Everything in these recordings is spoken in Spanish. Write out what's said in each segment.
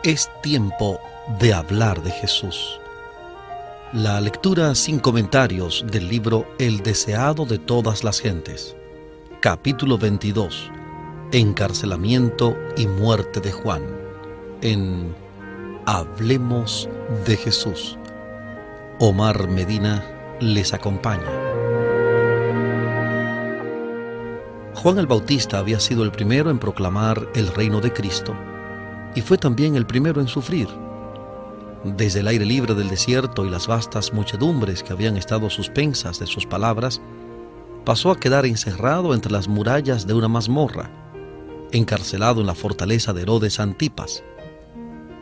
Es tiempo de hablar de Jesús. La lectura sin comentarios del libro El deseado de todas las gentes. Capítulo 22. Encarcelamiento y muerte de Juan. En Hablemos de Jesús. Omar Medina les acompaña. Juan el Bautista había sido el primero en proclamar el reino de Cristo y fue también el primero en sufrir. Desde el aire libre del desierto y las vastas muchedumbres que habían estado suspensas de sus palabras, pasó a quedar encerrado entre las murallas de una mazmorra, encarcelado en la fortaleza de Herodes Antipas,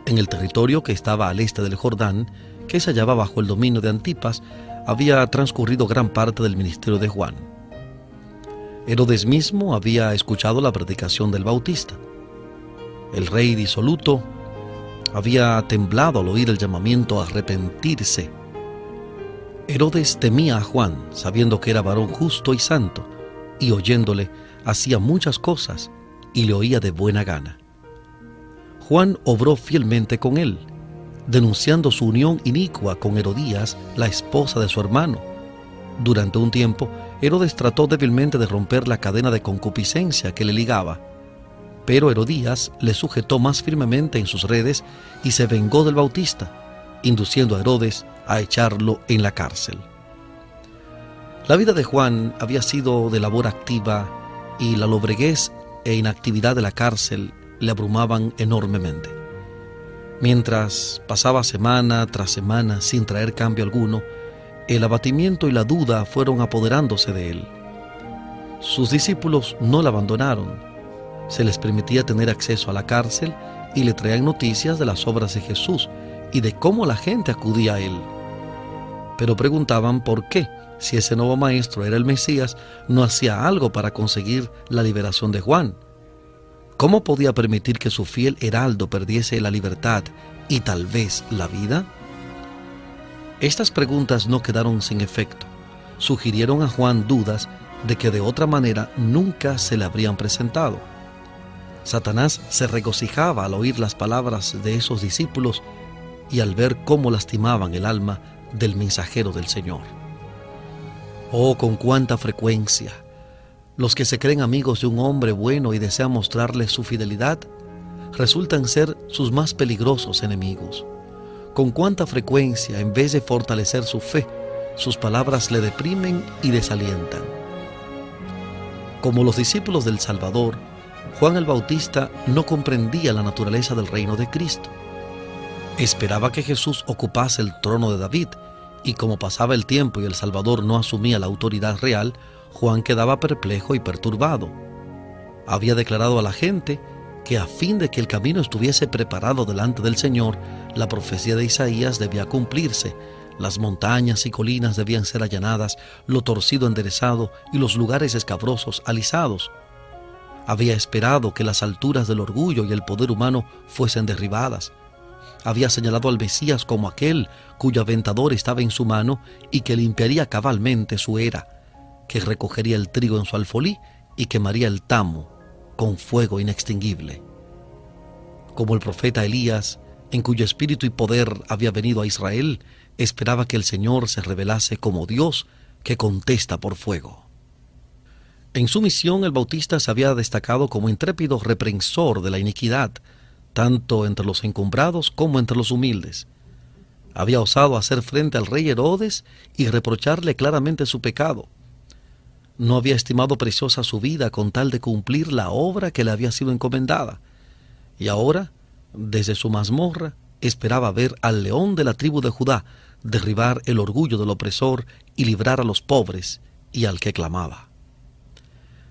en el territorio que estaba al este del Jordán, que se hallaba bajo el dominio de Antipas. Había transcurrido gran parte del ministerio de Juan. Herodes mismo había escuchado la predicación del Bautista. El rey disoluto había temblado al oír el llamamiento a arrepentirse. Herodes temía a Juan, sabiendo que era varón justo y santo, y oyéndole hacía muchas cosas y le oía de buena gana. Juan obró fielmente con él, denunciando su unión inicua con Herodías, la esposa de su hermano. Durante un tiempo, Herodes trató débilmente de romper la cadena de concupiscencia que le ligaba, pero Herodías le sujetó más firmemente en sus redes y se vengó del Bautista, induciendo a Herodes a echarlo en la cárcel. La vida de Juan había sido de labor activa y la lobreguez e inactividad de la cárcel le abrumaban enormemente. Mientras pasaba semana tras semana sin traer cambio alguno, el abatimiento y la duda fueron apoderándose de él. Sus discípulos no la abandonaron. Se les permitía tener acceso a la cárcel y le traían noticias de las obras de Jesús y de cómo la gente acudía a él. Pero preguntaban por qué, si ese nuevo maestro era el Mesías, no hacía algo para conseguir la liberación de Juan. ¿Cómo podía permitir que su fiel heraldo perdiese la libertad y tal vez la vida? Estas preguntas no quedaron sin efecto. Sugirieron a Juan dudas de que de otra manera nunca se le habrían presentado. Satanás se regocijaba al oír las palabras de esos discípulos y al ver cómo lastimaban el alma del mensajero del Señor. Oh, con cuánta frecuencia los que se creen amigos de un hombre bueno y desean mostrarle su fidelidad resultan ser sus más peligrosos enemigos. Con cuánta frecuencia, en vez de fortalecer su fe, sus palabras le deprimen y desalientan. Como los discípulos del Salvador, Juan el Bautista no comprendía la naturaleza del reino de Cristo. Esperaba que Jesús ocupase el trono de David, y como pasaba el tiempo y el Salvador no asumía la autoridad real, Juan quedaba perplejo y perturbado. Había declarado a la gente que a fin de que el camino estuviese preparado delante del Señor, la profecía de Isaías debía cumplirse. Las montañas y colinas debían ser allanadas, lo torcido enderezado y los lugares escabrosos alisados. Había esperado que las alturas del orgullo y el poder humano fuesen derribadas. Había señalado al Mesías como aquel cuyo aventador estaba en su mano y que limpiaría cabalmente su era, que recogería el trigo en su alfolí y quemaría el tamo con fuego inextinguible. Como el profeta Elías, en cuyo espíritu y poder había venido a Israel, esperaba que el Señor se revelase como Dios que contesta por fuego. En su misión, el Bautista se había destacado como intrépido reprensor de la iniquidad, tanto entre los encumbrados como entre los humildes. Había osado hacer frente al rey Herodes y reprocharle claramente su pecado. No había estimado preciosa su vida con tal de cumplir la obra que le había sido encomendada. Y ahora, desde su mazmorra, esperaba ver al león de la tribu de Judá derribar el orgullo del opresor y librar a los pobres y al que clamaba.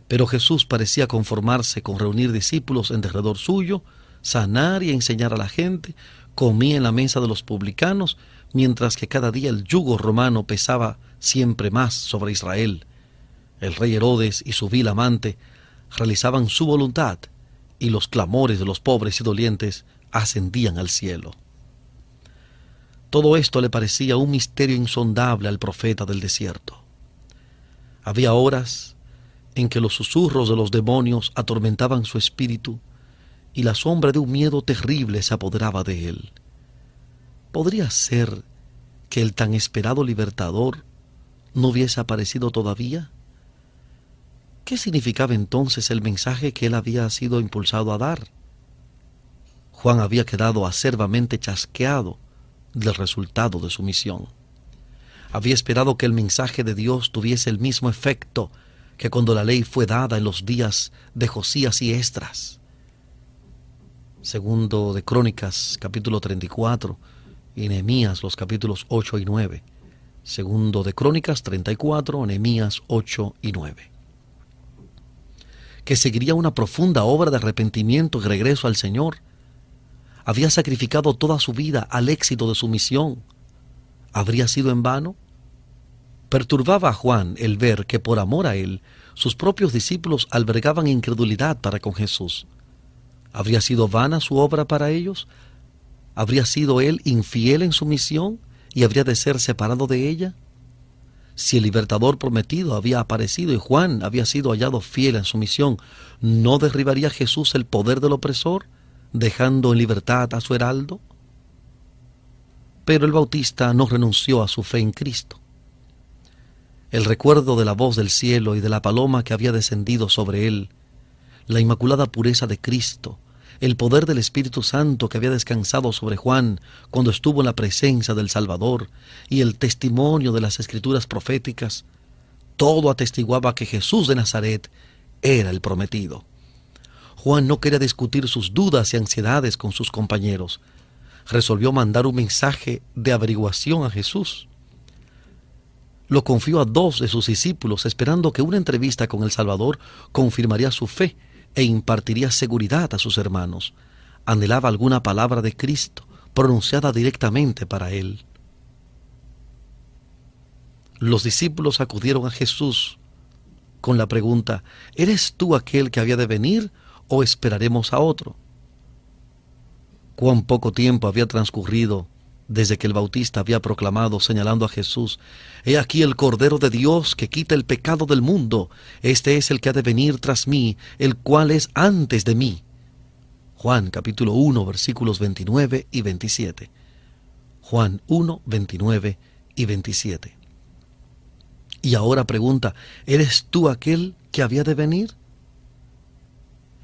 Pero Jesús parecía conformarse con reunir discípulos en derredor suyo, sanar y enseñar a la gente, comía en la mesa de los publicanos, mientras que cada día el yugo romano pesaba siempre más sobre Israel. El rey Herodes y su vil amante realizaban su voluntad, y los clamores de los pobres y dolientes ascendían al cielo. Todo esto le parecía un misterio insondable al profeta del desierto. Había horas en que los susurros de los demonios atormentaban su espíritu y la sombra de un miedo terrible se apoderaba de él. ¿Podría ser que el tan esperado libertador no hubiese aparecido todavía? ¿Qué significaba entonces el mensaje que él había sido impulsado a dar? Juan había quedado acerbamente chasqueado del resultado de su misión. Había esperado que el mensaje de Dios tuviese el mismo efecto que cuando la ley fue dada en los días de Josías y Esdras. Segundo de Crónicas, capítulo 34, y Nehemías, los capítulos 8 y 9. Segundo de Crónicas 34, Nehemías 8 y 9. Que seguiría una profunda obra de arrepentimiento y regreso al Señor. Había sacrificado toda su vida al éxito de su misión. ¿Habría sido en vano? Perturbaba a Juan el ver que por amor a él, sus propios discípulos albergaban incredulidad para con Jesús. ¿Habría sido vana su obra para ellos? ¿Habría sido él infiel en su misión y habría de ser separado de ella? Si el libertador prometido había aparecido y Juan había sido hallado fiel en su misión, ¿no derribaría Jesús el poder del opresor, dejando en libertad a su heraldo? Pero el Bautista no renunció a su fe en Cristo. El recuerdo de la voz del cielo y de la paloma que había descendido sobre él, la inmaculada pureza de Cristo, el poder del Espíritu Santo que había descansado sobre Juan cuando estuvo en la presencia del Salvador y el testimonio de las Escrituras proféticas, todo atestiguaba que Jesús de Nazaret era el prometido. Juan no quería discutir sus dudas y ansiedades con sus compañeros. Resolvió mandar un mensaje de averiguación a Jesús. Lo confió a 2 de sus discípulos, esperando que una entrevista con el Salvador confirmaría su fe e impartiría seguridad a sus hermanos. Anhelaba alguna palabra de Cristo, pronunciada directamente para él. Los discípulos acudieron a Jesús con la pregunta: ¿eres tú aquel que había de venir o esperaremos a otro? Cuán poco tiempo había transcurrido desde que el Bautista había proclamado, señalando a Jesús: «He aquí el Cordero de Dios que quita el pecado del mundo. Este es el que ha de venir tras mí, el cual es antes de mí». Juan capítulo 1, versículos 29 y 27. Juan 1, 29 y 27. Y ahora pregunta: ¿eres tú aquel que había de venir?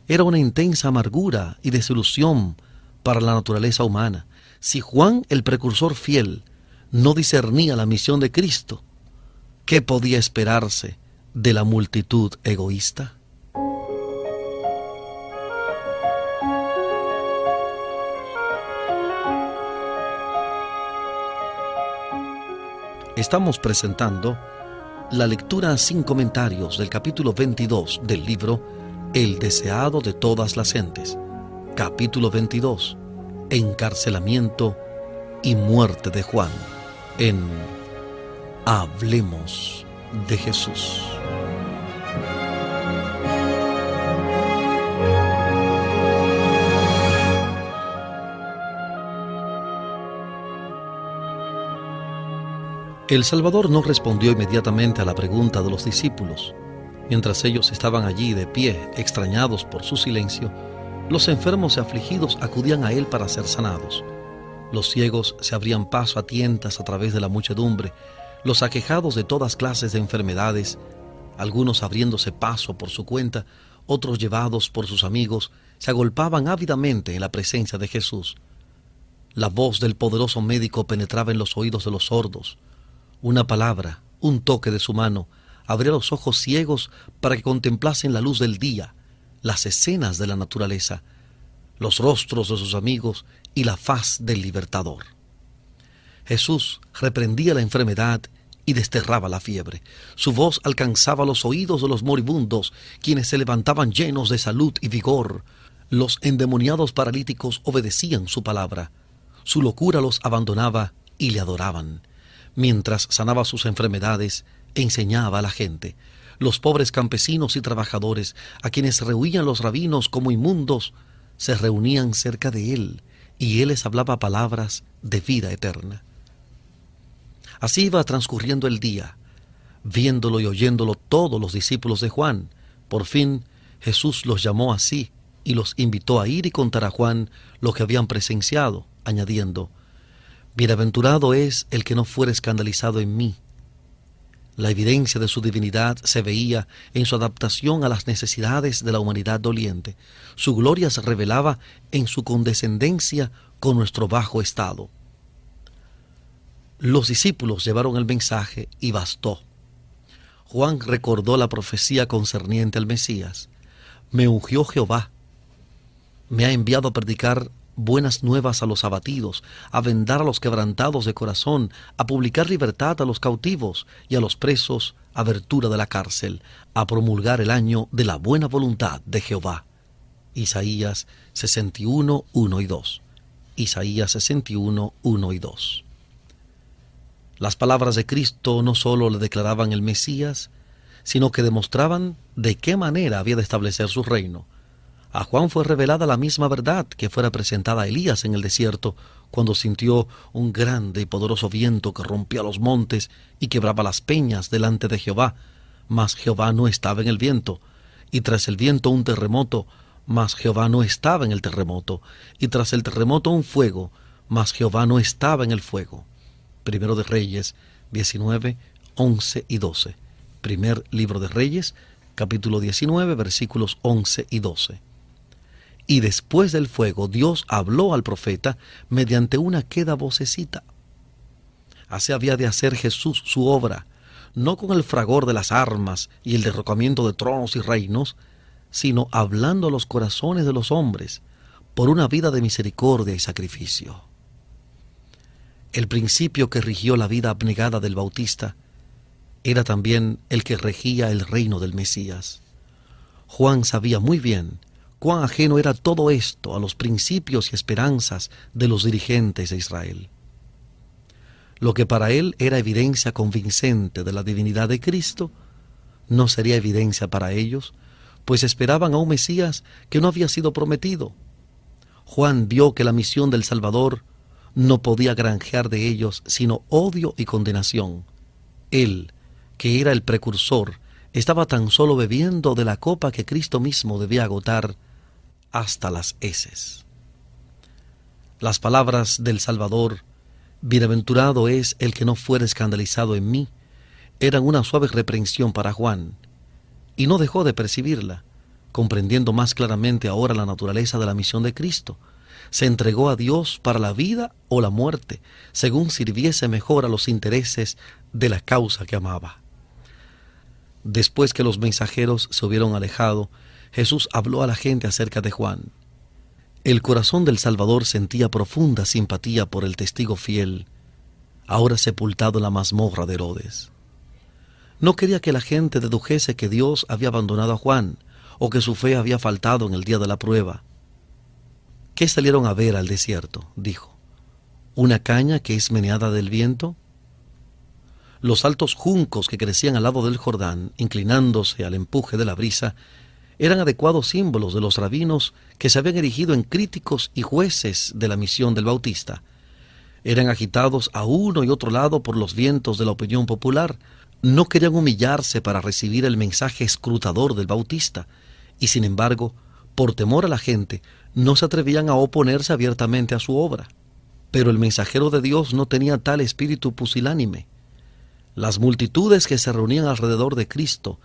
Era una intensa amargura y desilusión para la naturaleza humana. Si Juan, el precursor fiel, no discernía la misión de Cristo, ¿qué podía esperarse de la multitud egoísta? Estamos presentando la lectura sin comentarios del capítulo 22 del libro El deseado de todas las gentes. Capítulo 22. Encarcelamiento y muerte de Juan, en Hablemos de Jesús. El Salvador no respondió inmediatamente a la pregunta de los discípulos. Mientras ellos estaban allí de pie, extrañados por su silencio, los enfermos y afligidos acudían a él para ser sanados. Los ciegos se abrían paso a tientas a través de la muchedumbre, los aquejados de todas clases de enfermedades, algunos abriéndose paso por su cuenta, otros llevados por sus amigos, se agolpaban ávidamente en la presencia de Jesús. La voz del poderoso médico penetraba en los oídos de los sordos. Una palabra, un toque de su mano, abría los ojos ciegos para que contemplasen la luz del día, las escenas de la naturaleza, los rostros de sus amigos y la faz del libertador. Jesús reprendía la enfermedad y desterraba la fiebre. Su voz alcanzaba los oídos de los moribundos, quienes se levantaban llenos de salud y vigor. Los endemoniados paralíticos obedecían su palabra. Su locura los abandonaba y le adoraban. Mientras sanaba sus enfermedades, enseñaba a la gente. Los pobres campesinos y trabajadores, a quienes rehuían los rabinos como inmundos, se reunían cerca de él, y él les hablaba palabras de vida eterna. Así iba transcurriendo el día, viéndolo y oyéndolo todos los discípulos de Juan. Por fin Jesús los llamó así y los invitó a ir y contar a Juan lo que habían presenciado, añadiendo: «Bienaventurado es el que no fuere escandalizado en mí». La evidencia de su divinidad se veía en su adaptación a las necesidades de la humanidad doliente. Su gloria se revelaba en su condescendencia con nuestro bajo estado. Los discípulos llevaron el mensaje y bastó. Juan recordó la profecía concerniente al Mesías. «Me ungió Jehová, me ha enviado a predicar buenas nuevas a los abatidos, a vendar a los quebrantados de corazón, a publicar libertad a los cautivos y a los presos abertura de la cárcel, a promulgar el año de la buena voluntad de Jehová». Isaías 61, 1 y 2. Isaías 61, 1 y 2. Las palabras de Cristo no solo le declaraban el Mesías, sino que demostraban de qué manera había de establecer su reino. A Juan fue revelada la misma verdad que fuera presentada a Elías en el desierto, cuando sintió un grande y poderoso viento que rompía los montes y quebraba las peñas delante de Jehová, mas Jehová no estaba en el viento, y tras el viento un terremoto, mas Jehová no estaba en el terremoto, y tras el terremoto un fuego, mas Jehová no estaba en el fuego. Primero de Reyes 19, 11 y 12. Primer libro de Reyes, capítulo 19, versículos 11 y 12. Y después del fuego, Dios habló al profeta mediante una queda vocecita. Así había de hacer Jesús su obra, no con el fragor de las armas y el derrocamiento de tronos y reinos, sino hablando a los corazones de los hombres por una vida de misericordia y sacrificio. El principio que rigió la vida abnegada del Bautista era también el que regía el reino del Mesías. Juan sabía muy bien cuán ajeno era todo esto a los principios y esperanzas de los dirigentes de Israel. Lo que para él era evidencia convincente de la divinidad de Cristo, no sería evidencia para ellos, pues esperaban a un Mesías que no había sido prometido. Juan vio que la misión del Salvador no podía granjear de ellos sino odio y condenación. Él, que era el precursor, estaba tan solo bebiendo de la copa que Cristo mismo debía agotar hasta las heces. Las palabras del Salvador, «Bienaventurado es el que no fuere escandalizado en mí», eran una suave reprensión para Juan, y no dejó de percibirla, comprendiendo más claramente ahora la naturaleza de la misión de Cristo. Se entregó a Dios para la vida o la muerte, según sirviese mejor a los intereses de la causa que amaba. Después que los mensajeros se hubieron alejado, Jesús habló a la gente acerca de Juan. El corazón del Salvador sentía profunda simpatía por el testigo fiel, ahora sepultado en la mazmorra de Herodes. No quería que la gente dedujese que Dios había abandonado a Juan, o que su fe había faltado en el día de la prueba. «¿Qué salieron a ver al desierto?», dijo. «¿Una caña que es meneada del viento?». Los altos juncos que crecían al lado del Jordán, inclinándose al empuje de la brisa, eran adecuados símbolos de los rabinos que se habían erigido en críticos y jueces de la misión del Bautista. Eran agitados a uno y otro lado por los vientos de la opinión popular. No querían humillarse para recibir el mensaje escrutador del Bautista, y sin embargo, por temor a la gente, no se atrevían a oponerse abiertamente a su obra. Pero el mensajero de Dios no tenía tal espíritu pusilánime. Las multitudes que se reunían alrededor de Cristo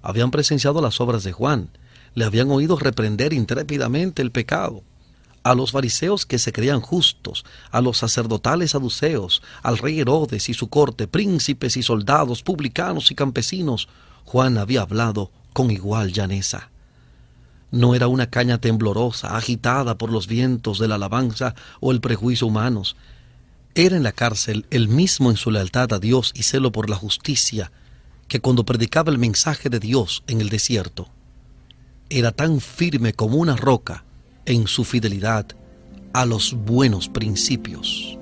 habían presenciado las obras de Juan, le habían oído reprender intrépidamente el pecado. A los fariseos que se creían justos, a los sacerdotales saduceos, al rey Herodes y su corte, príncipes y soldados, publicanos y campesinos, Juan había hablado con igual llaneza. No era una caña temblorosa, agitada por los vientos de la alabanza o el prejuicio humanos. Era en la cárcel él mismo en su lealtad a Dios y celo por la justicia, que cuando predicaba el mensaje de Dios en el desierto, era tan firme como una roca en su fidelidad a los buenos principios.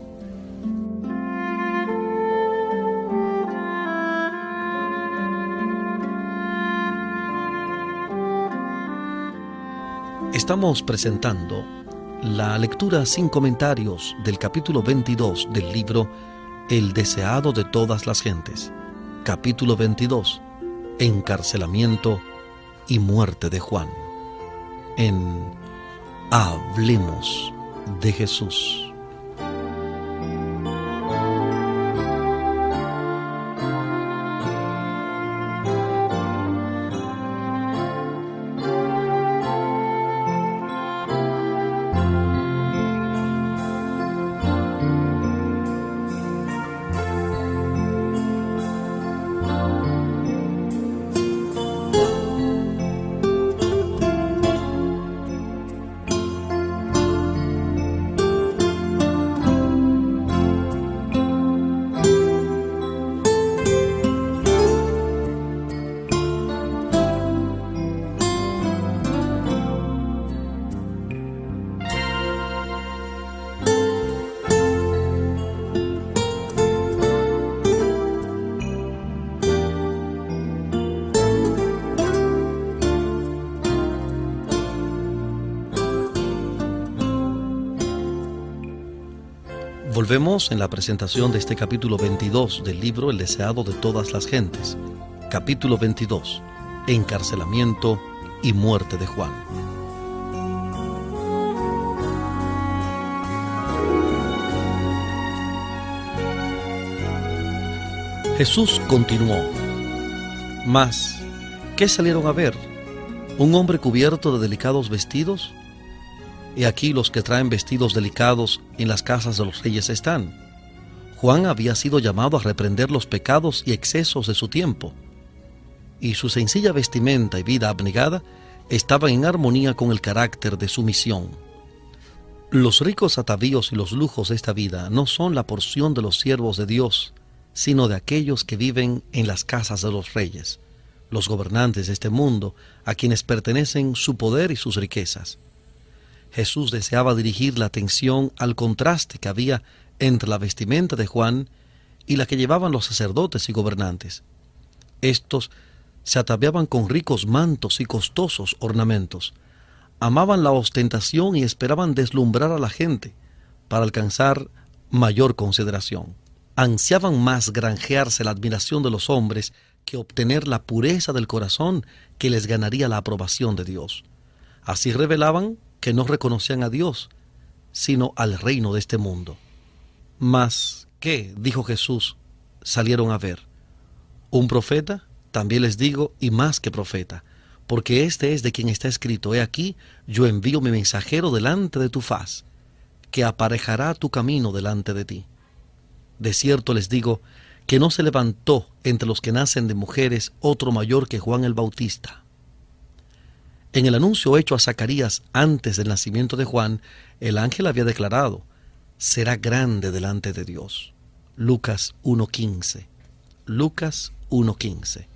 Estamos presentando la lectura sin comentarios del capítulo 22 del libro El deseado de todas las gentes. Capítulo 22. Encarcelamiento y muerte de Juan. En Hablemos de Jesús. Volvemos en la presentación de este capítulo 22 del libro El deseado de todas las gentes. Capítulo 22. Encarcelamiento y muerte de Juan. Jesús continuó: Mas, ¿qué salieron a ver? ¿Un hombre cubierto de delicados vestidos? He aquí los que traen vestidos delicados en las casas de los reyes están. Juan había sido llamado a reprender los pecados y excesos de su tiempo, y su sencilla vestimenta y vida abnegada estaban en armonía con el carácter de su misión. Los ricos atavíos y los lujos de esta vida no son la porción de los siervos de Dios, sino de aquellos que viven en las casas de los reyes, los gobernantes de este mundo, a quienes pertenecen su poder y sus riquezas. Jesús deseaba dirigir la atención al contraste que había entre la vestimenta de Juan y la que llevaban los sacerdotes y gobernantes. Estos se ataviaban con ricos mantos y costosos ornamentos, amaban la ostentación y esperaban deslumbrar a la gente para alcanzar mayor consideración. Ansiaban más granjearse la admiración de los hombres que obtener la pureza del corazón que les ganaría la aprobación de Dios. Así revelaban que no reconocían a Dios, sino al reino de este mundo. Mas, ¿qué? Dijo Jesús, salieron a ver. ¿Un profeta? También les digo, y más que profeta, porque este es de quien está escrito: He aquí, yo envío mi mensajero delante de tu faz, que aparejará tu camino delante de ti. De cierto les digo, que no se levantó entre los que nacen de mujeres otro mayor que Juan el Bautista. En el anuncio hecho a Zacarías antes del nacimiento de Juan, el ángel había declarado: será grande delante de Dios. Lucas 1:15. Lucas 1:15.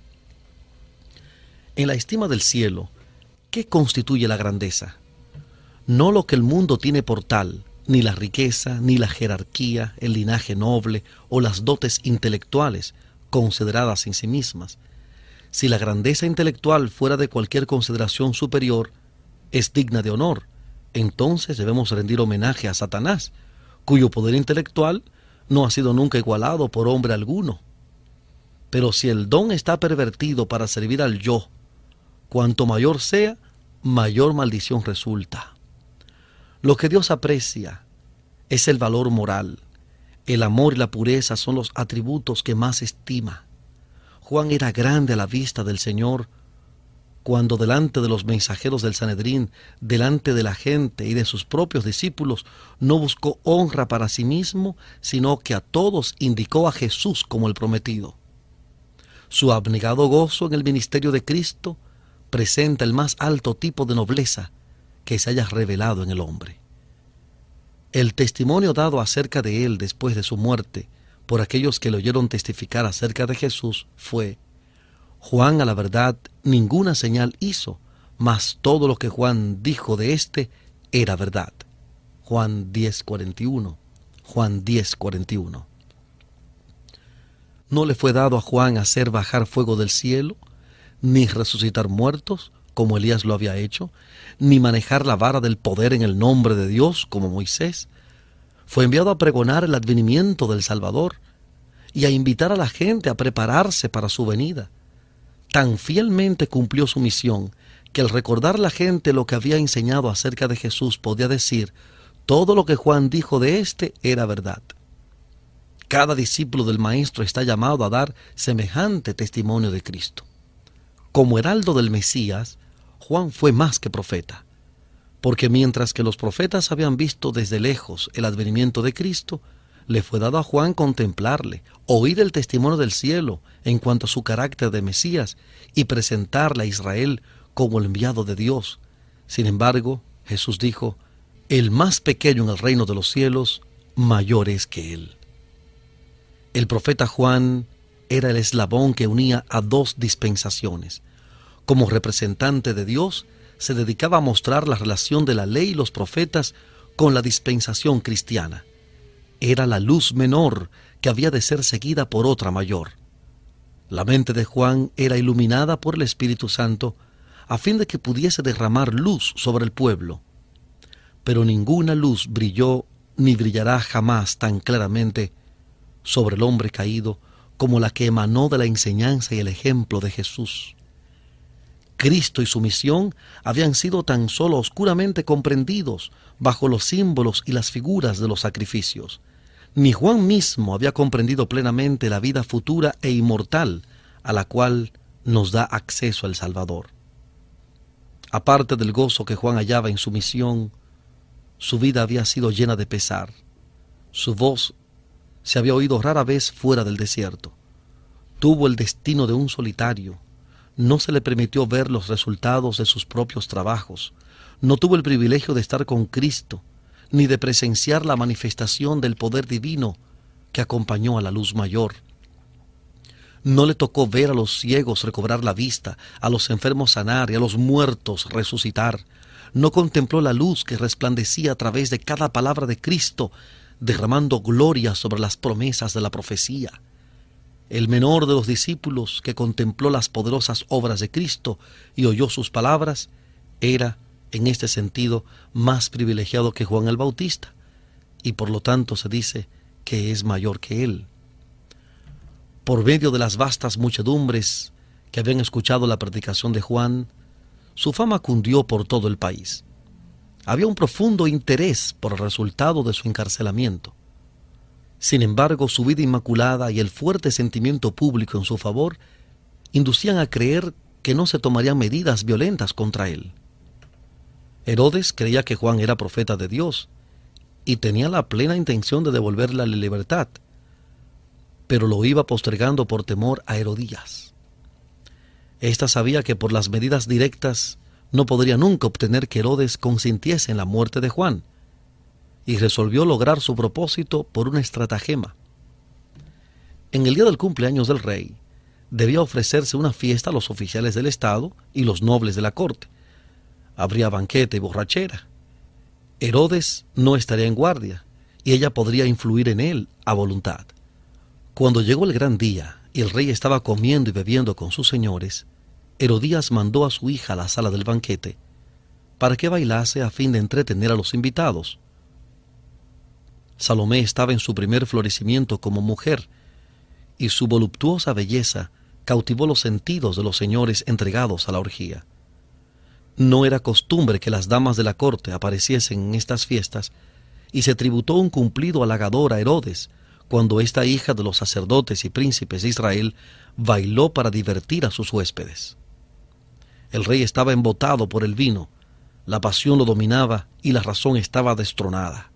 En la estima del cielo, ¿qué constituye la grandeza? No lo que el mundo tiene por tal, ni la riqueza, ni la jerarquía, el linaje noble o las dotes intelectuales consideradas en sí mismas. Si la grandeza intelectual fuera de cualquier consideración superior, es digna de honor, entonces debemos rendir homenaje a Satanás, cuyo poder intelectual no ha sido nunca igualado por hombre alguno. Pero si el don está pervertido para servir al yo, cuanto mayor sea, mayor maldición resulta. Lo que Dios aprecia es el valor moral. El amor y la pureza son los atributos que más estima. Juan era grande a la vista del Señor cuando delante de los mensajeros del Sanedrín, delante de la gente y de sus propios discípulos, no buscó honra para sí mismo, sino que a todos indicó a Jesús como el prometido. Su abnegado gozo en el ministerio de Cristo presenta el más alto tipo de nobleza que se haya revelado en el hombre. El testimonio dado acerca de él después de su muerte por aquellos que le oyeron testificar acerca de Jesús fue: Juan a la verdad ninguna señal hizo, mas todo lo que Juan dijo de éste era verdad. Juan 10:41. Juan 10:41. ¿No le fue dado a Juan hacer bajar fuego del cielo, ni resucitar muertos, como Elías lo había hecho, ni manejar la vara del poder en el nombre de Dios, como Moisés? Fue enviado a pregonar el advenimiento del Salvador y a invitar a la gente a prepararse para su venida. Tan fielmente cumplió su misión que al recordar la gente lo que había enseñado acerca de Jesús podía decir, todo lo que Juan dijo de éste era verdad. Cada discípulo del Maestro está llamado a dar semejante testimonio de Cristo. Como heraldo del Mesías, Juan fue más que profeta, porque mientras que los profetas habían visto desde lejos el advenimiento de Cristo, le fue dado a Juan contemplarle, oír el testimonio del cielo en cuanto a su carácter de Mesías y presentarle a Israel como el enviado de Dios. Sin embargo, Jesús dijo, el más pequeño en el reino de los cielos, mayor es que él. El profeta Juan era el eslabón que unía a dos dispensaciones. Como representante de Dios, se dedicaba a mostrar la relación de la ley y los profetas con la dispensación cristiana. Era la luz menor que había de ser seguida por otra mayor. La mente de Juan era iluminada por el Espíritu Santo a fin de que pudiese derramar luz sobre el pueblo. Pero ninguna luz brilló ni brillará jamás tan claramente sobre el hombre caído como la que emanó de la enseñanza y el ejemplo de Jesús. Cristo y su misión habían sido tan solo oscuramente comprendidos bajo los símbolos y las figuras de los sacrificios. Ni Juan mismo había comprendido plenamente la vida futura e inmortal a la cual nos da acceso el Salvador. Aparte del gozo que Juan hallaba en su misión, su vida había sido llena de pesar. Su voz se había oído rara vez fuera del desierto. Tuvo el destino de un solitario. No se le permitió ver los resultados de sus propios trabajos. No tuvo el privilegio de estar con Cristo, ni de presenciar la manifestación del poder divino que acompañó a la luz mayor. No le tocó ver a los ciegos recobrar la vista, a los enfermos sanar y a los muertos resucitar. No contempló la luz que resplandecía a través de cada palabra de Cristo, derramando gloria sobre las promesas de la profecía. El menor de los discípulos que contempló las poderosas obras de Cristo y oyó sus palabras, era, en este sentido, más privilegiado que Juan el Bautista, y por lo tanto se dice que es mayor que él. Por medio de las vastas muchedumbres que habían escuchado la predicación de Juan, su fama cundió por todo el país. Había un profundo interés por el resultado de su encarcelamiento. Sin embargo, su vida inmaculada y el fuerte sentimiento público en su favor inducían a creer que no se tomarían medidas violentas contra él. Herodes creía que Juan era profeta de Dios y tenía la plena intención de devolverle la libertad, pero lo iba postergando por temor a Herodías. Ésta sabía que por las medidas directas no podría nunca obtener que Herodes consintiese en la muerte de Juan, y resolvió lograr su propósito por una estratagema. En el día del cumpleaños del rey, debía ofrecerse una fiesta a los oficiales del Estado y los nobles de la corte. Habría banquete y borrachera. Herodes no estaría en guardia, y ella podría influir en él a voluntad. Cuando llegó el gran día y el rey estaba comiendo y bebiendo con sus señores, Herodías mandó a su hija a la sala del banquete para que bailase a fin de entretener a los invitados. Salomé estaba en su primer florecimiento como mujer, y su voluptuosa belleza cautivó los sentidos de los señores entregados a la orgía. No era costumbre que las damas de la corte apareciesen en estas fiestas, y se tributó un cumplido halagador a Herodes cuando esta hija de los sacerdotes y príncipes de Israel bailó para divertir a sus huéspedes. El rey estaba embotado por el vino, la pasión lo dominaba y la razón estaba destronada.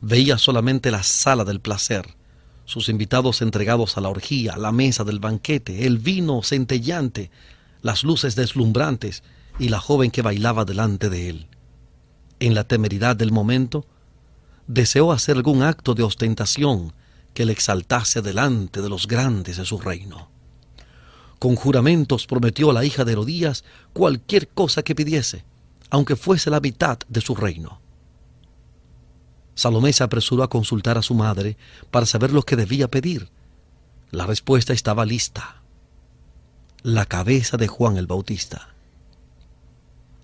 Veía solamente la sala del placer, sus invitados entregados a la orgía, la mesa del banquete, el vino centellante, las luces deslumbrantes y la joven que bailaba delante de él. En la temeridad del momento, deseó hacer algún acto de ostentación que le exaltase delante de los grandes de su reino. Con juramentos prometió a la hija de Herodías cualquier cosa que pidiese, aunque fuese la mitad de su reino. Salomé se apresuró a consultar a su madre para saber lo que debía pedir. La respuesta estaba lista: la cabeza de Juan el Bautista.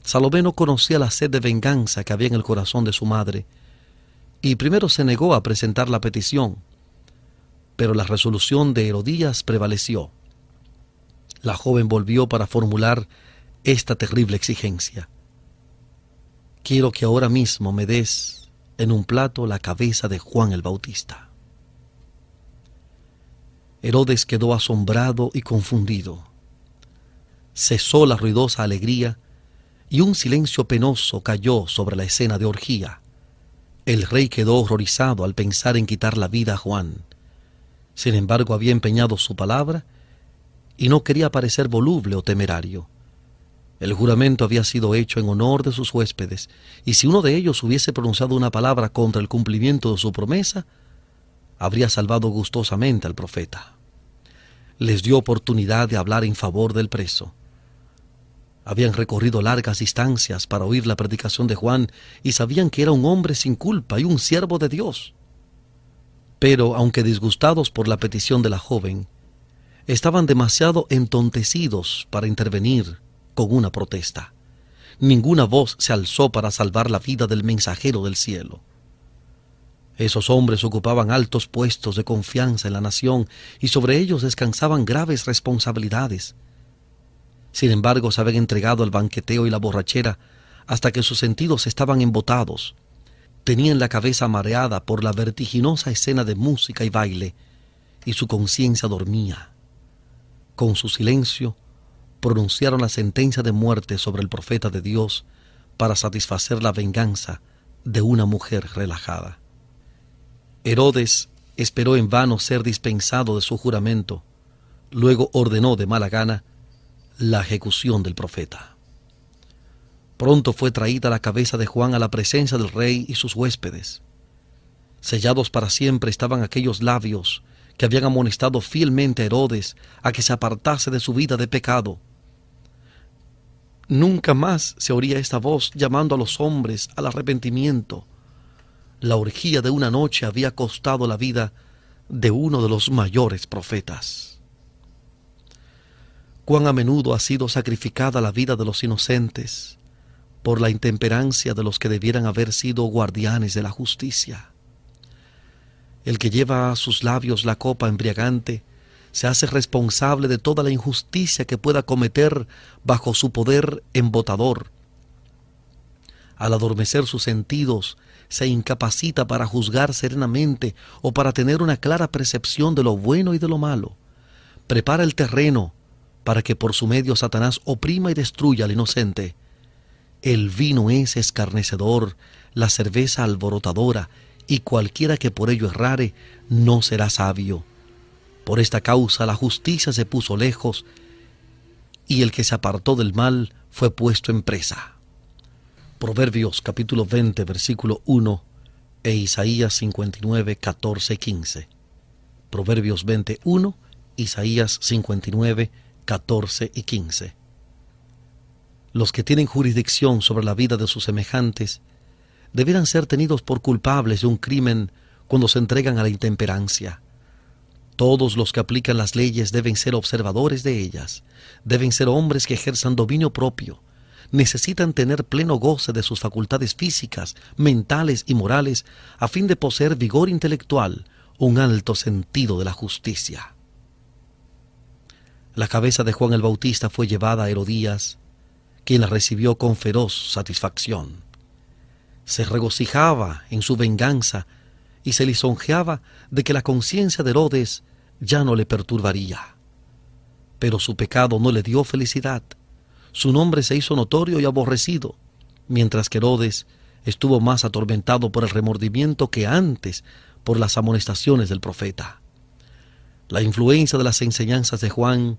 Salomé no conocía la sed de venganza que había en el corazón de su madre, y primero se negó a presentar la petición, pero la resolución de Herodías prevaleció. La joven volvió para formular esta terrible exigencia: quiero que ahora mismo me des en un plato la cabeza de Juan el Bautista. Herodes quedó asombrado y confundido. Cesó la ruidosa alegría y un silencio penoso cayó sobre la escena de orgía. El rey quedó horrorizado al pensar en quitar la vida a Juan. Sin embargo, había empeñado su palabra y no quería parecer voluble o temerario. El juramento había sido hecho en honor de sus huéspedes, y si uno de ellos hubiese pronunciado una palabra contra el cumplimiento de su promesa, habría salvado gustosamente al profeta. Les dio oportunidad de hablar en favor del preso. Habían recorrido largas distancias para oír la predicación de Juan y sabían que era un hombre sin culpa y un siervo de Dios. Pero, aunque disgustados por la petición de la joven, estaban demasiado entontecidos para intervenir con una protesta. Ninguna voz se alzó para salvar la vida del mensajero del cielo. Esos hombres ocupaban altos puestos de confianza en la nación y sobre ellos descansaban graves responsabilidades. Sin embargo, se habían entregado al banqueteo y la borrachera hasta que sus sentidos estaban embotados. Tenían la cabeza mareada por la vertiginosa escena de música y baile, y su conciencia dormía. Con su silencio, pronunciaron la sentencia de muerte sobre el profeta de Dios para satisfacer la venganza de una mujer relajada. Herodes esperó en vano ser dispensado de su juramento. Luego ordenó de mala gana la ejecución del profeta. Pronto fue traída la cabeza de Juan a la presencia del rey y sus huéspedes. Sellados para siempre estaban aquellos labios que habían amonestado fielmente a Herodes a que se apartase de su vida de pecado. Nunca más se oía esta voz llamando a los hombres al arrepentimiento. La orgía de una noche había costado la vida de uno de los mayores profetas. Cuán a menudo ha sido sacrificada la vida de los inocentes por la intemperancia de los que debieran haber sido guardianes de la justicia. El que lleva a sus labios la copa embriagante se hace responsable de toda la injusticia que pueda cometer bajo su poder embotador. Al adormecer sus sentidos, se incapacita para juzgar serenamente o para tener una clara percepción de lo bueno y de lo malo. Prepara el terreno para que por su medio Satanás oprima y destruya al inocente. El vino es escarnecedor, la cerveza alborotadora, y cualquiera que por ello errare no será sabio. Por esta causa la justicia se puso lejos, y el que se apartó del mal fue puesto en presa. Proverbios capítulo 20, versículo 1 e Isaías 59, 14 y 15. Proverbios 21, Isaías 59, 14 y 15. Los que tienen jurisdicción sobre la vida de sus semejantes debieran ser tenidos por culpables de un crimen cuando se entregan a la intemperancia. Todos los que aplican las leyes deben ser observadores de ellas, deben ser hombres que ejerzan dominio propio, necesitan tener pleno goce de sus facultades físicas, mentales y morales a fin de poseer vigor intelectual, un alto sentido de la justicia. La cabeza de Juan el Bautista fue llevada a Herodías, quien la recibió con feroz satisfacción. Se regocijaba en su venganza y se lisonjeaba de que la conciencia de Herodes ya no le perturbaría. Pero su pecado no le dio felicidad. Su nombre se hizo notorio y aborrecido, mientras que Herodes estuvo más atormentado por el remordimiento que antes por las amonestaciones del profeta. La influencia de las enseñanzas de Juan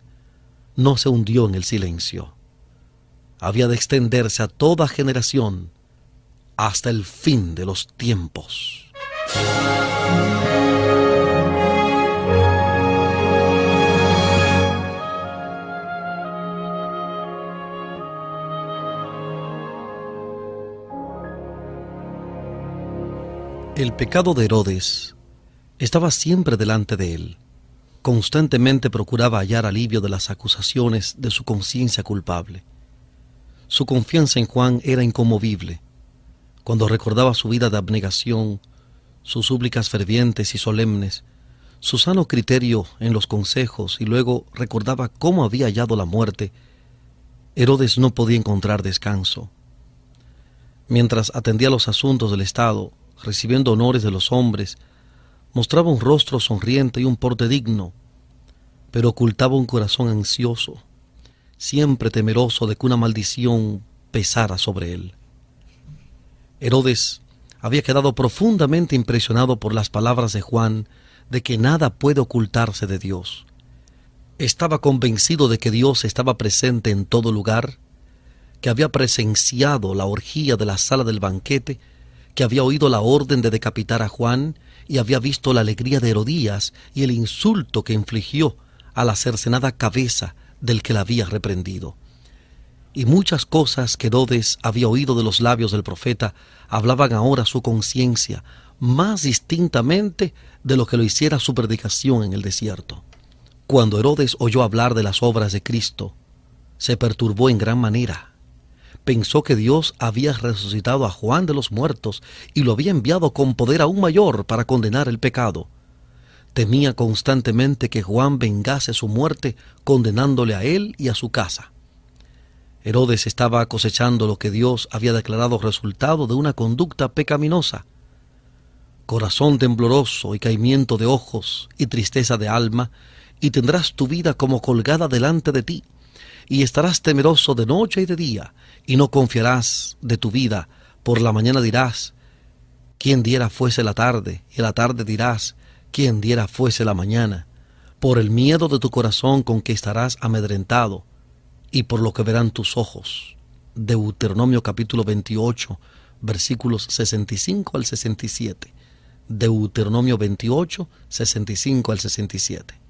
no se hundió en el silencio. Había de extenderse a toda generación hasta el fin de los tiempos. El pecado de Herodes estaba siempre delante de él. Constantemente procuraba hallar alivio de las acusaciones de su conciencia culpable. Su confianza en Juan era inconmovible. Cuando recordaba su vida de abnegación, sus súplicas fervientes y solemnes, su sano criterio en los consejos, y luego recordaba cómo había hallado la muerte, Herodes no podía encontrar descanso. Mientras atendía los asuntos del Estado, recibiendo honores de los hombres, mostraba un rostro sonriente y un porte digno, pero ocultaba un corazón ansioso, siempre temeroso de que una maldición pesara sobre él. Herodes había quedado profundamente impresionado por las palabras de Juan de que nada puede ocultarse de Dios. Estaba convencido de que Dios estaba presente en todo lugar, que había presenciado la orgía de la sala del banquete, que había oído la orden de decapitar a Juan y había visto la alegría de Herodías y el insulto que infligió a la cercenada cabeza del que la había reprendido. Y muchas cosas que Herodes había oído de los labios del profeta hablaban ahora su conciencia más distintamente de lo que lo hiciera su predicación en el desierto. Cuando Herodes oyó hablar de las obras de Cristo, se perturbó en gran manera. Pensó que Dios había resucitado a Juan de los muertos y lo había enviado con poder aún mayor para condenar el pecado. Temía constantemente que Juan vengase su muerte condenándole a él y a su casa. Herodes estaba cosechando lo que Dios había declarado resultado de una conducta pecaminosa. Corazón tembloroso y caimiento de ojos y tristeza de alma, y tendrás tu vida como colgada delante de ti, y estarás temeroso de noche y de día, y no confiarás de tu vida. Por la mañana dirás, ¿quién diera fuese la tarde? Y a la tarde dirás, ¿quién diera fuese la mañana? Por el miedo de tu corazón con que estarás amedrentado, y por lo que verán tus ojos. Deuteronomio capítulo 28, versículos 65 al 67. Deuteronomio 28, 65 al 67.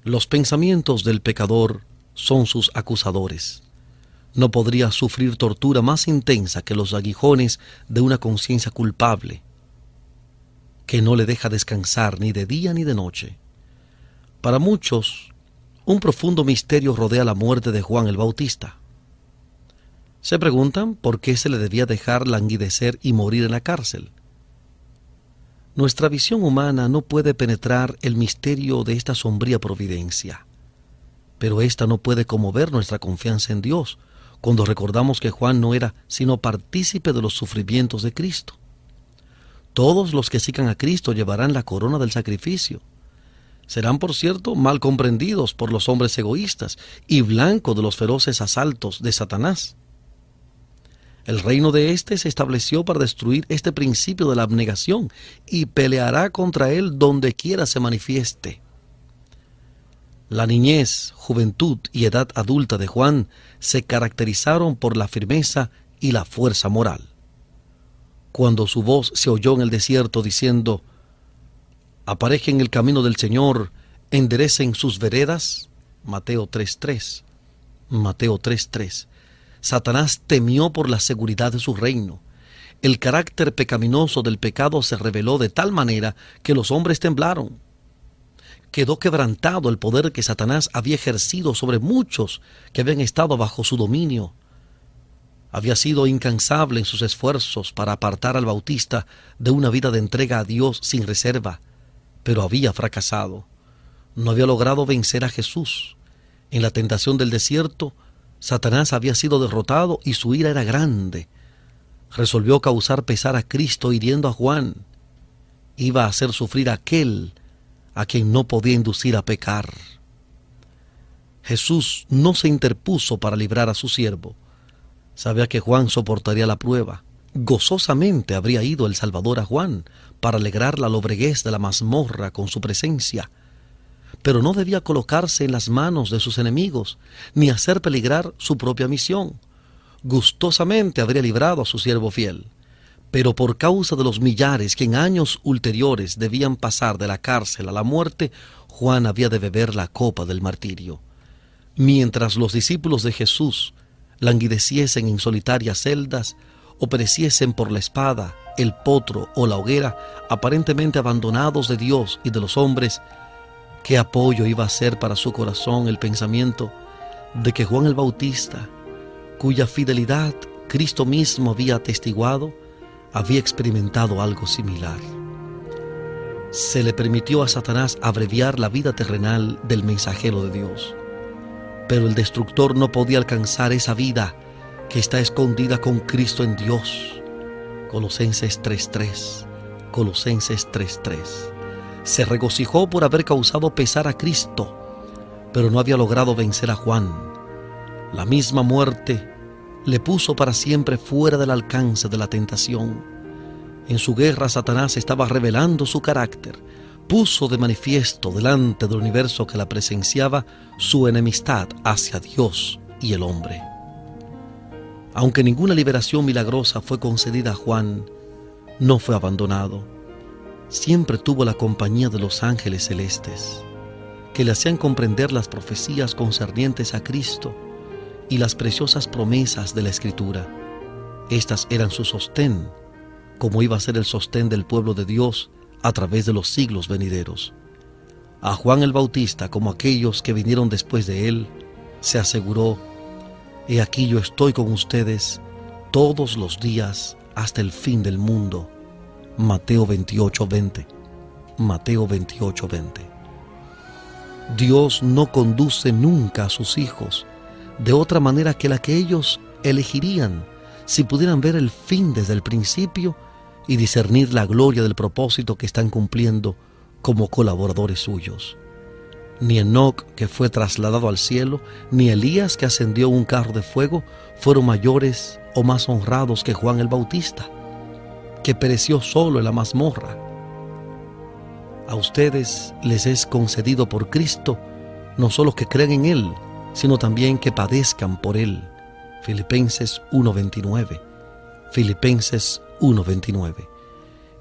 Los pensamientos del pecador son sus acusadores. No podría sufrir tortura más intensa que los aguijones de una conciencia culpable, que no le deja descansar ni de día ni de noche. Para muchos, un profundo misterio rodea la muerte de Juan el Bautista. Se preguntan por qué se le debía dejar languidecer y morir en la cárcel. Nuestra visión humana no puede penetrar el misterio de esta sombría providencia, pero ésta no puede conmover nuestra confianza en Dios cuando recordamos que Juan no era sino partícipe de los sufrimientos de Cristo. Todos los que sigan a Cristo llevarán la corona del sacrificio. Serán, por cierto, mal comprendidos por los hombres egoístas y blanco de los feroces asaltos de Satanás. El reino de éste se estableció para destruir este principio de la abnegación y peleará contra él donde quiera se manifieste. La niñez, juventud y edad adulta de Juan se caracterizaron por la firmeza y la fuerza moral. Cuando su voz se oyó en el desierto diciendo, «Aparejen el camino del Señor, enderecen sus veredas», Mateo 3:3. Mateo 3:3. Satanás temió por la seguridad de su reino. El carácter pecaminoso del pecado se reveló de tal manera que los hombres temblaron. Quedó quebrantado el poder que Satanás había ejercido sobre muchos que habían estado bajo su dominio. Había sido incansable en sus esfuerzos para apartar al Bautista de una vida de entrega a Dios sin reserva, pero había fracasado. No había logrado vencer a Jesús. En la tentación del desierto, Satanás había sido derrotado y su ira era grande. Resolvió causar pesar a Cristo hiriendo a Juan. Iba a hacer sufrir a aquel a quien no podía inducir a pecar. Jesús no se interpuso para librar a su siervo. Sabía que Juan soportaría la prueba. Gozosamente habría ido el Salvador a Juan para alegrar la lobreguez de la mazmorra con su presencia. Pero no debía colocarse en las manos de sus enemigos, ni hacer peligrar su propia misión. Gustosamente habría librado a su siervo fiel, pero por causa de los millares que en años ulteriores debían pasar de la cárcel a la muerte, Juan había de beber la copa del martirio. Mientras los discípulos de Jesús languideciesen en solitarias celdas, o pereciesen por la espada, el potro o la hoguera, aparentemente abandonados de Dios y de los hombres, ¿qué apoyo iba a ser para su corazón el pensamiento de que Juan el Bautista, cuya fidelidad Cristo mismo había atestiguado, había experimentado algo similar? Se le permitió a Satanás abreviar la vida terrenal del mensajero de Dios, Pero el destructor no podía alcanzar esa vida que está escondida con Cristo en Dios. Colosenses 3:3. Colosenses 3:3. Se regocijó por haber causado pesar a Cristo, pero no había logrado vencer a Juan. La misma muerte le puso para siempre fuera del alcance de la tentación. En su guerra, Satanás estaba revelando su carácter. Puso de manifiesto delante del universo que la presenciaba su enemistad hacia Dios y el hombre. Aunque ninguna liberación milagrosa fue concedida a Juan, no fue abandonado. Siempre tuvo la compañía de los ángeles celestes, que le hacían comprender las profecías concernientes a Cristo y las preciosas promesas de la Escritura. Estas eran su sostén, como iba a ser el sostén del pueblo de Dios a través de los siglos venideros. A Juan el Bautista, como aquellos que vinieron después de él, se aseguró: «He aquí yo estoy con ustedes todos los días hasta el fin del mundo». Mateo 28:20. Mateo 28:20. Dios no conduce nunca a sus hijos de otra manera que la que ellos elegirían si pudieran ver el fin desde el principio y discernir la gloria del propósito que están cumpliendo como colaboradores suyos. Ni Enoc, que fue trasladado al cielo, ni Elías, que ascendió en un carro de fuego, fueron mayores o más honrados que Juan el Bautista, que pereció solo en la mazmorra. A ustedes les es concedido por Cristo no solo que crean en Él, sino también que padezcan por Él. Filipenses 1:29. Filipenses 1:29.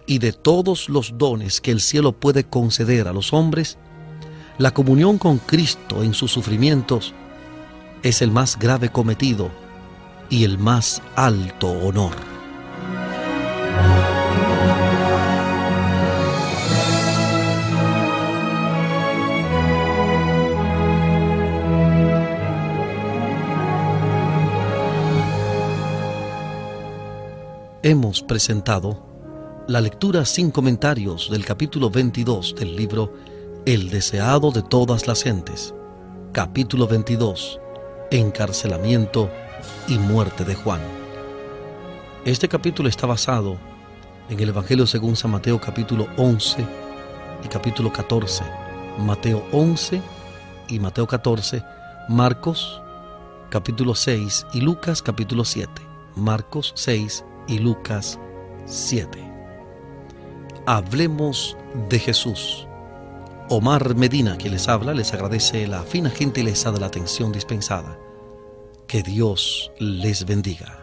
Y de todos los dones que el cielo puede conceder a los hombres, la comunión con Cristo en sus sufrimientos es el más grave cometido y el más alto honor. Hemos presentado la lectura sin comentarios del capítulo 22 del libro El deseado de todas las gentes, capítulo 22, encarcelamiento y muerte de Juan. Este capítulo está basado en el Evangelio según San Mateo capítulo 11 y capítulo 14, Mateo 11 y Mateo 14, Marcos capítulo 6 y Lucas capítulo 7, Marcos 6 y Lucas 7. Hablemos de Jesús. Omar Medina, quien les habla, les agradece la fina gentileza de la atención dispensada. Que Dios les bendiga.